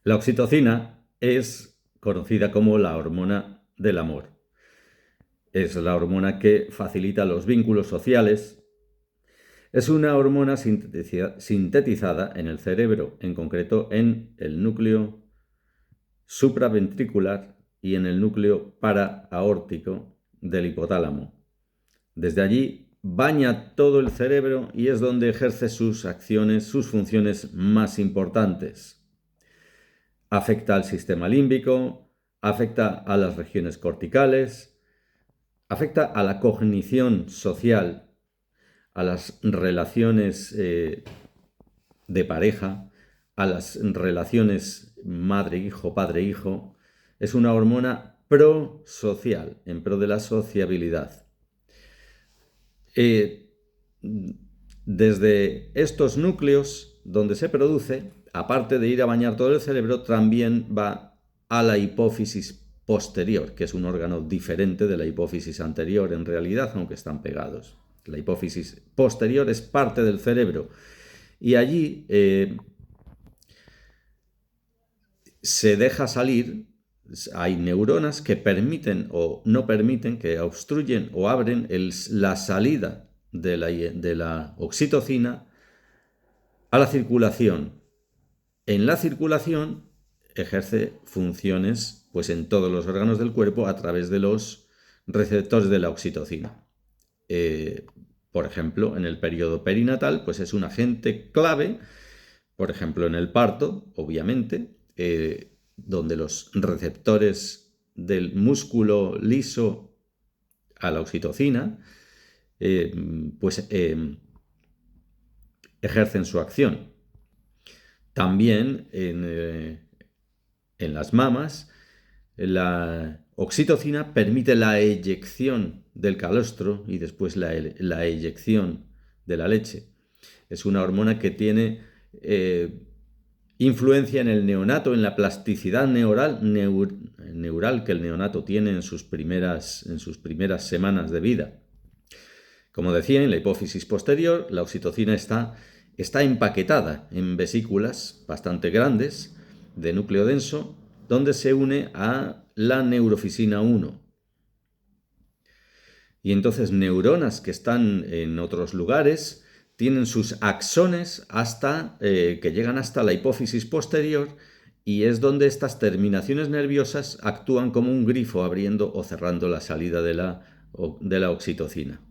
La oxitocina es conocida como la hormona del amor. Es la hormona que facilita los vínculos sociales. Es una hormona sintetizada en el cerebro, en concreto en el núcleo supraventricular y en el núcleo paraaórtico del hipotálamo. Desde allí baña todo el cerebro y es donde ejerce sus acciones, sus funciones más importantes. Afecta al sistema límbico, afecta a las regiones corticales, afecta a la cognición social, a las relaciones de pareja, a las relaciones madre-hijo, padre-hijo. Es una hormona prosocial, en pro de la sociabilidad. Eh, Desde estos núcleos donde se produce, aparte de ir a bañar todo el cerebro, también va a la hipófisis posterior, que es un órgano diferente de la hipófisis anterior en realidad, aunque están pegados. La hipófisis posterior es parte del cerebro y allí se deja salir, hay neuronas que permiten o no permiten, que obstruyen o abren la salida de la oxitocina a la circulación. En la circulación ejerce funciones pues, en todos los órganos del cuerpo a través de los receptores de la oxitocina. Por ejemplo, en el periodo perinatal, pues es un agente clave, por ejemplo, en el parto, obviamente, donde los receptores del músculo liso a la oxitocina, eh, pues ejercen su acción. También en las mamas, la oxitocina permite la eyección del calostro y después la eyección de la leche. Es una hormona que tiene influencia en el neonato, en la plasticidad neural que el neonato tiene en sus primeras semanas de vida. Como decía, en la hipófisis posterior, la oxitocina está empaquetada en vesículas bastante grandes de núcleo denso, donde se une a la neurofisina 1. Y entonces neuronas que están en otros lugares tienen sus axones que llegan hasta la hipófisis posterior y es donde estas terminaciones nerviosas actúan como un grifo abriendo o cerrando la salida de la oxitocina.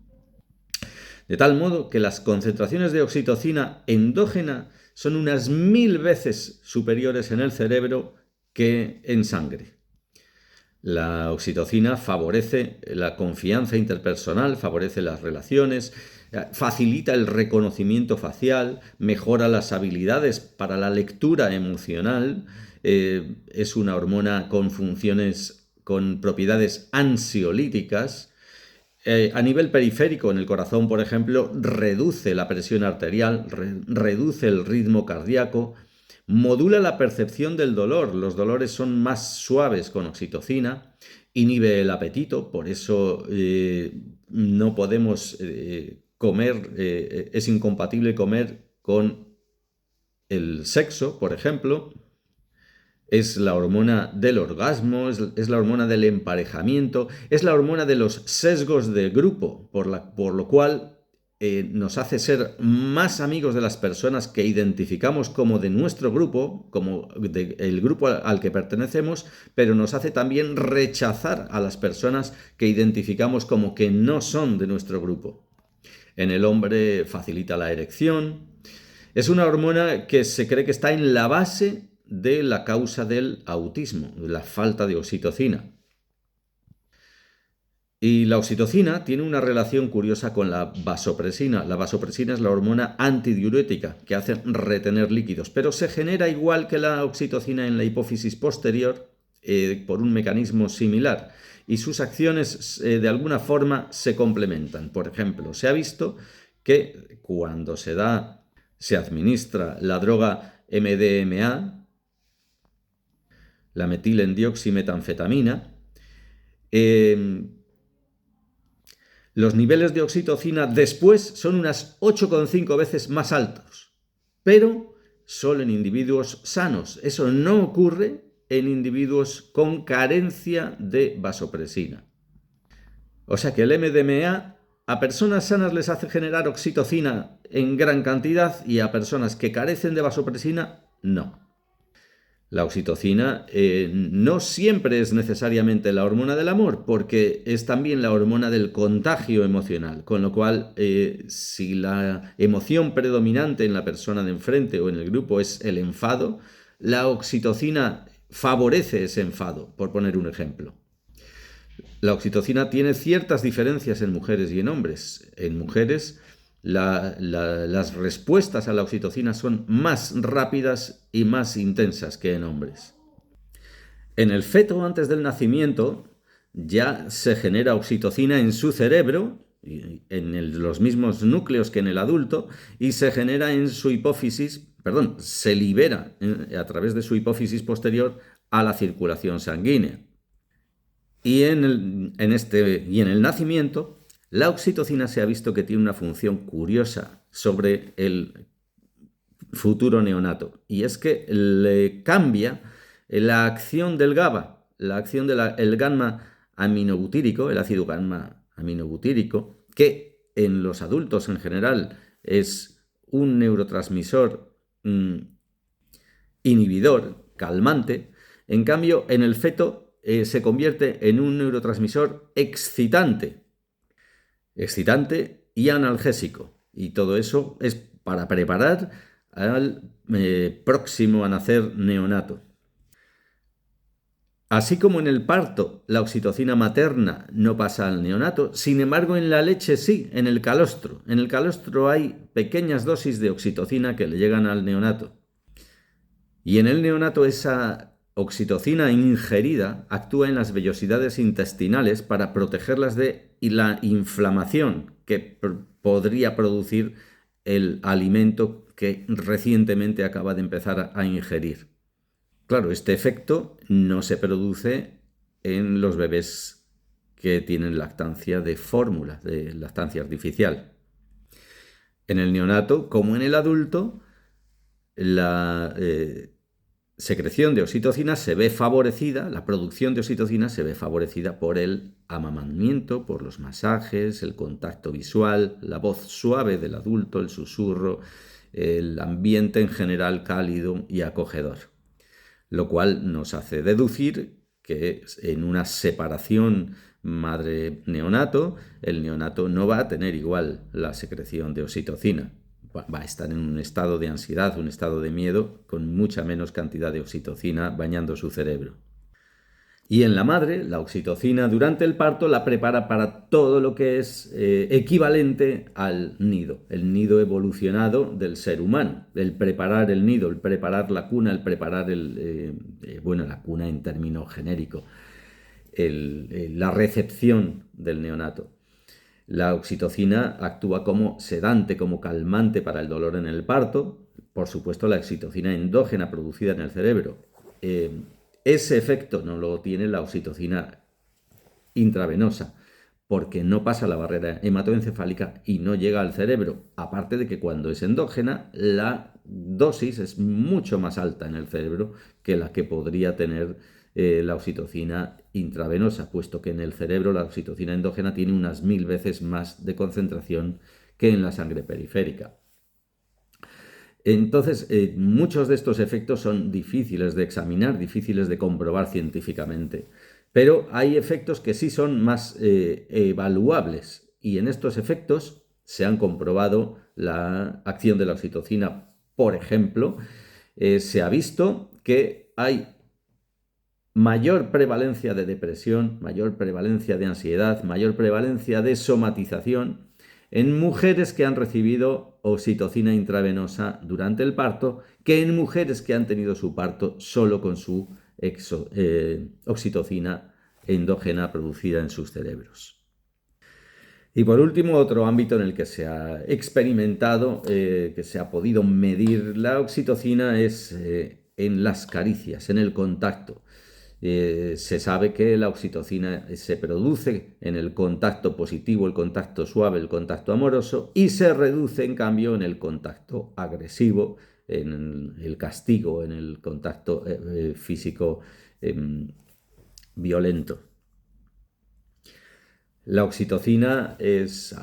De tal modo que las concentraciones de oxitocina endógena son unas 1000 veces superiores en el cerebro que en sangre. La oxitocina favorece la confianza interpersonal, favorece las relaciones, facilita el reconocimiento facial, mejora las habilidades para la lectura emocional, es una hormona con funciones, con propiedades ansiolíticas. A nivel periférico, en el corazón, por ejemplo, reduce la presión arterial, reduce el ritmo cardíaco, modula la percepción del dolor. Los dolores son más suaves con oxitocina, inhibe el apetito, por eso no podemos comer, es incompatible comer con el sexo, por ejemplo. Es la hormona del orgasmo, es la hormona del emparejamiento, es la hormona de los sesgos de grupo, por lo cual nos hace ser más amigos de las personas que identificamos como de nuestro grupo, como del grupo al que pertenecemos, pero nos hace también rechazar a las personas que identificamos como que no son de nuestro grupo. En el hombre facilita la erección. Es una hormona que se cree que está en la base de la causa del autismo, de la falta de oxitocina. Y la oxitocina tiene una relación curiosa con la vasopresina. La vasopresina es la hormona antidiurética que hace retener líquidos, pero se genera igual que la oxitocina en la hipófisis posterior por un mecanismo similar. Y sus acciones de alguna forma se complementan. Por ejemplo, se ha visto que cuando se administra la droga MDMA, la metilendioximetanfetamina, los niveles de oxitocina después son unas 8,5 veces más altos, pero solo en individuos sanos. Eso no ocurre en individuos con carencia de vasopresina. O sea que el MDMA a personas sanas les hace generar oxitocina en gran cantidad y a personas que carecen de vasopresina, no. La oxitocina no siempre es necesariamente la hormona del amor, porque es también la hormona del contagio emocional, con lo cual si la emoción predominante en la persona de enfrente o en el grupo es el enfado, la oxitocina favorece ese enfado, por poner un ejemplo. La oxitocina tiene ciertas diferencias en mujeres y en hombres. En mujeres las respuestas a la oxitocina son más rápidas y más intensas que en hombres. En el feto antes del nacimiento ya se genera oxitocina en su cerebro, en los mismos núcleos que en el adulto, y se genera en su hipófisis, se libera a través de su hipófisis posterior a la circulación sanguínea. Y en el nacimiento, la oxitocina se ha visto que tiene una función curiosa sobre el futuro neonato. Y es que le cambia la acción del GABA, la acción del gamma aminobutírico, el ácido gamma aminobutírico, que en los adultos en general es un neurotransmisor inhibidor, calmante. En cambio, en el feto se convierte en un neurotransmisor excitante y analgésico. Y todo eso es para preparar al próximo a nacer neonato. Así como en el parto la oxitocina materna no pasa al neonato, sin embargo en la leche sí, en el calostro. En el calostro hay pequeñas dosis de oxitocina que le llegan al neonato. Y en el neonato esa oxitocina ingerida actúa en las vellosidades intestinales para protegerlas de la inflamación que podría producir el alimento que recientemente acaba de empezar a ingerir. Claro, este efecto no se produce en los bebés que tienen lactancia de fórmula, de lactancia artificial. En el neonato, como en el adulto, la secreción de oxitocina se ve favorecida, la producción de oxitocina se ve favorecida por el amamantamiento, por los masajes, el contacto visual, la voz suave del adulto, el susurro, el ambiente en general cálido y acogedor. Lo cual nos hace deducir que en una separación madre-neonato, el neonato no va a tener igual la secreción de oxitocina. Va a estar en un estado de ansiedad, un estado de miedo, con mucha menos cantidad de oxitocina bañando su cerebro. Y en la madre, la oxitocina durante el parto la prepara para todo lo que es equivalente al nido, el nido evolucionado del ser humano, el preparar el nido, el preparar la cuna, el preparar la cuna en término genérico, la recepción del neonato. La oxitocina actúa como sedante, como calmante para el dolor en el parto. Por supuesto, la oxitocina endógena producida en el cerebro. Ese efecto no lo tiene la oxitocina intravenosa, porque no pasa la barrera hematoencefálica y no llega al cerebro. Aparte de que cuando es endógena, la dosis es mucho más alta en el cerebro que la que podría tener la oxitocina intravenosa, puesto que en el cerebro la oxitocina endógena tiene unas 1000 veces más de concentración que en la sangre periférica. Entonces, muchos de estos efectos son difíciles de examinar, difíciles de comprobar científicamente, pero hay efectos que sí son más evaluables, y en estos efectos se han comprobado la acción de la oxitocina. Por ejemplo, se ha visto que hay mayor prevalencia de depresión, mayor prevalencia de ansiedad, mayor prevalencia de somatización en mujeres que han recibido oxitocina intravenosa durante el parto que en mujeres que han tenido su parto solo con su oxitocina endógena producida en sus cerebros. Y por último, otro ámbito en el que se ha experimentado, que se ha podido medir la oxitocina es en las caricias, en el contacto. Se sabe que la oxitocina se produce en el contacto positivo, el contacto suave, el contacto amoroso, y se reduce en cambio en el contacto agresivo, en el castigo, en el contacto físico violento. La oxitocina es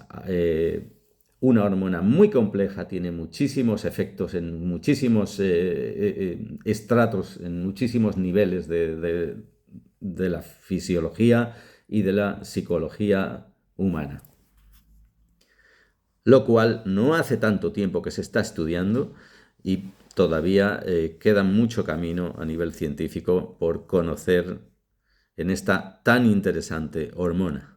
una hormona muy compleja, tiene muchísimos efectos en muchísimos estratos, en muchísimos niveles de la fisiología y de la psicología humana. Lo cual no hace tanto tiempo que se está estudiando y todavía queda mucho camino a nivel científico por conocer en esta tan interesante hormona.